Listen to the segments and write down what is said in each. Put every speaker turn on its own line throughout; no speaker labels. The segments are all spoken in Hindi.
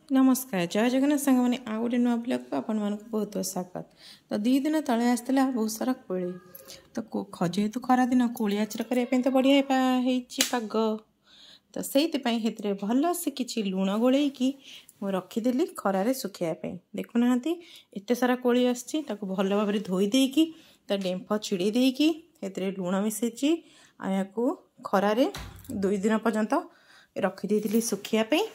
नमस्कार जय जगन्नाथ सांग मैंने आउ गोटे नुआ ब्लग को आपण बहुत बहुत स्वागत। तो दी दिन तले आसला बहुत सारा कोली तो जेहेतु खरा दिन कोली आचर करने तो बढ़िया पाग तो से भल से किसी लुण गोल रखीदेली खरारे सुखापी देखुना एत सारा कोली आसी भल भाव धोई देकी डेम्फ छिड़े देकी लुण मिसई या खरारे 2 दिन पर्यंत रखीदी सुखापी।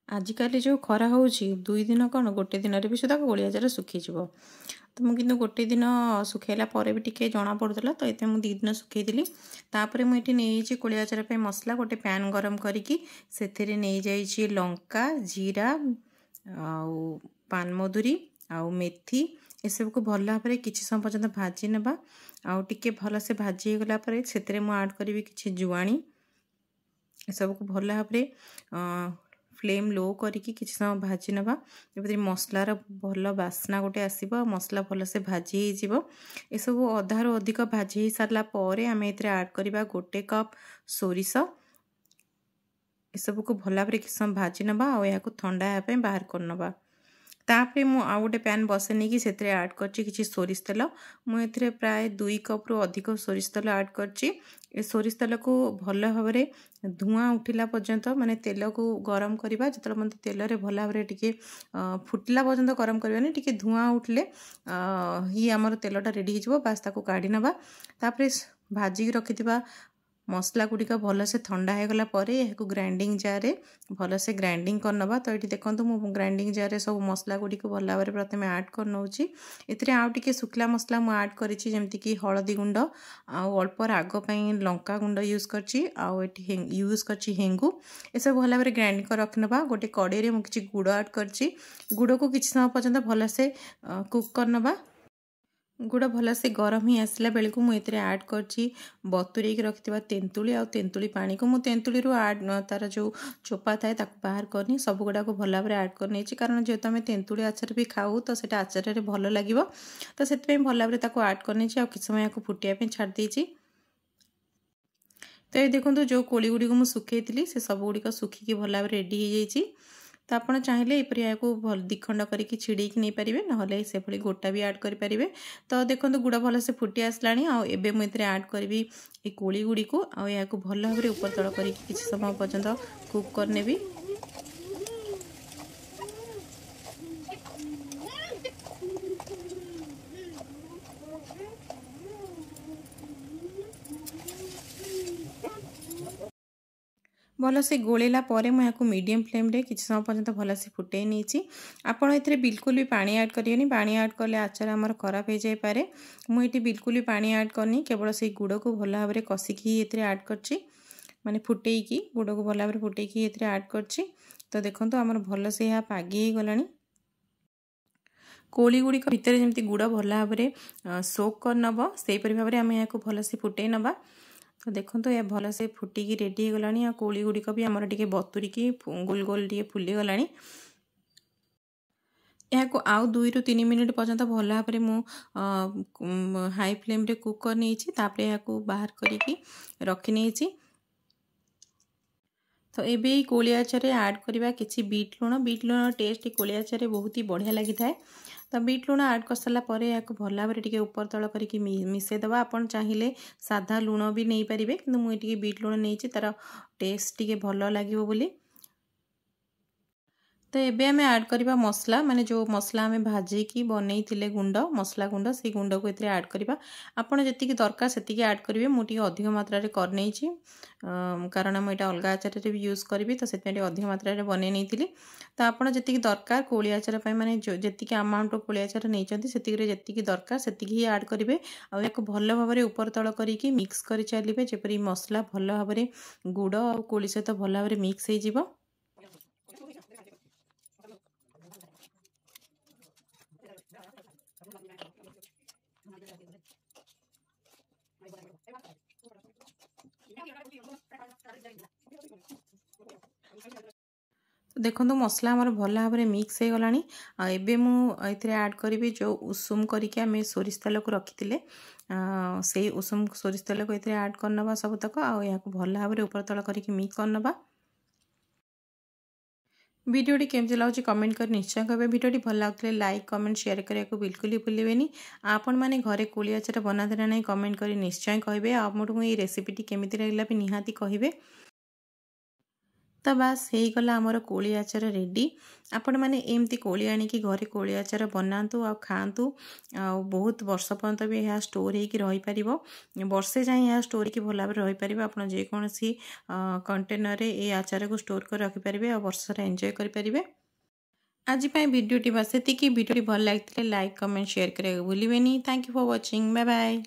आजिकल जो खरा हो 2 दिन कौन गोटे दिन भी सुधा कोली आचार सुखीज तो मुझे गोटे दिन सुखाइला भी टे जना पड़ूला तो ये मुझे 2 दिन सुखईली तापर मुझे नहीं कोली आचार मसला गोटे पैन गरम करके नहीं जाइए लंका जीरा आउ पानमधुरी आउ मेथी ये सब को भल भाव किसी समय पर्यंत भाजी नवा आउ टिके भल से भाजी गला से आड करी कि जुआणी ये सब को भल भाव फ्लेम लो करके किसी समय भाजी नवा जब मसलार भल बास्ना गोटे आसो मसला भल से भाजी हो सब अधार अधिक भाजी सारा पर आम ए आड करवा 1 कप सोरिष ये सब को भल भाव किसी समय भाजी नवा और यहाँ ठंडा होगा बाहर कर नवा तापर मु आउ गोटे पैन बसे नहीं कि आड कर सोरिष तेल मुझे प्राय 2 कप रु अधिक सोरिष तेल आड कर सोरिष तेल को भल भाव धुआं उठिला पर्यंत माने तेल को गरम करवा जो मतलब तेल रे भल भाव टे फुटला पर्यंत गरम करवानी टे धुआं उठले ही आमर तेलटा रेडी हो बास ताको काढ़ी नवा तापर भाजिक रखिथिबा मसला गुड़िक भल से ठंडा हो गला यह ग्राइंडिंग जार भल से ग्राइंडिंग करनवा तो ये देखो मु ग्राइंडिंग जार सब मसला गुड़िक भल भाव प्रथम आड कर नौची एथिरे आउ टिके सुखला मसला मु आड करिछि जेमति कि हळदी गुंड आउ अल्प राग पई लंका गुंड यूज करछि आउ एठी यूज करछि हेंगु ए सब भल भाव ग्राइंड कर रखनवा गोटे कड़े रे मु किछि गुड़ आड करछि गुड़ को किछि समय पर्यंत भल से कुक करनवा गुड़ भल से गरम ही आसला बेल को मुझे आड कर बतुरे रखिथिबा तेंतुली आ तेंतुली पानी को मुझे तेंतुली आड तार जो चोपा थाए बाहर करनी सब गुड़ा को भल भाव आड कर कारण जेहेतु आम तेंतुली आचार भी खाऊ तो सेटा आचार भल लगे तो से भल भाव आड कर किसी समय यहाँ फुटापी छाड़ी तो ये देखो जो कोली गुड़ी को मुझे सुखई से सब गुड़िक सुखिकी भल भाव रेडी हो जाइए तो आप चाहिए यहपरी यहाँ भल दिखंड करके छिड़ेक नहीं पारे ना से भली गोटा भी आड करें तो देखो गुड़ भल से फुटी आसला आबे मुझे आड करी ये कोली गुड़ी को यहाँ भल भाव ऊपर तल कर समय पर्यंत कुक करने भल से गोलेला मुझे मीडियम फ्लेम रे किसी समय पर्यंत भल से फुटे नहीं आपड़ ए बिल्कुल भी पानी आड करें पानी आड कले आचार आमर खराब हो जाए मुझे बिल्कुल भी पानी आड करनी केवल से गुड़ को भल भाव कषिकी ये आड कर माने फुटेकी गुड़ को भल भाव फुटेकी ये आड कर तो देखो आमर भल से यहाँ पागी गला कोली गुड़िक भितर जमी गुड़ भल भाव सोक कर नब से भाव में आम यहाँ भल से फुटे नवा तो देखो तो यह भल से फुटिकी रेडी हो गलानी कोली गुड़िक भी आमर टे बतुरिकी गोल गोल टे फुली गलानी यहाँ आउ 2 ରୁ 3 मिनिट पर्यंत भल भाव मु हाई फ्लेम रे कुक कर नहीं तापर यहाँ बाहर करके रखी नहीं तो ये कोली आचार आड करवा कि बीट लुण टेस्ट कोली आचार बहुत ही बढ़िया लगी था तो बीट लुण आड कर सारापर यहाँ भल भाव टे ऊपर तल करके मिसेदेवा आपन चाहिए साधा लुण भी नहीं पारे कि मुझे बीट लुण नहीं तार टेस्ट टे भल लगे बोली तो ये आम आड करवा मसला माने जो मसला आम भाजिकी बनई गुंड मसला गुंड से गुंड को ये आड करवा आपड़ जी दरकार से आड करेंगे मुझे अधिक मात्रा कर कारण मुझे अलग आचार भी यूज करी तो से अधिक मात्रा बन नहीं तो आपड़ जी दरकार कोली आचार माने जी अमाउंट कोली आचार नहीं जी दरकार से ही आड करेंगे आउ भल भाव ऊपर तल करके मिक्स कर चलिए जपरी मसला भल भाव गुड़ और कोली सहित भल भाव मिक्स हो तो देखो मसला आमर भल भाव मिक्स हो गलानी एबे मुझे आड करी जो उषुम करके आम सोरिष तेल को रखी से उषुम सोरिष तेल को ये आड करनवा सबतक आ भल भाव ऊपर तल करके मिक्स करनवा भिडियोटी केमती लगुच कमेंट कर निश्चय कहे। भिडियोटी भल लगे लाइक कमेंट शेयर करने को बिल्कुल ही भूलें। आपण मैंने घरे कोली आचार बनाते ना नहीं कमेंट कर निश्चय कहे। आपको ये रेसिपीटी केमी लगे भी निहाती कहे। तो बास हो गला आमर कोली आचार रेडी। आपण मैंने एमती कोली आणिकी घरे कोली आचार बनातु आ खातु। बहुत वर्ष पर्यंत भी यह स्टोर होपर वर्षे जाए यह स्टोर की भल भाव रहीपर। आप जेकोसी कंटेनर ये आचार को स्टोर कर रखिपारे और वर्ष एंजॉय करेंगे। आज भिडियोटी बस ये भिडियोटी भल लगे लाइक कमेंट शेयर करने भूलें। Thank you for watching. Bye bye.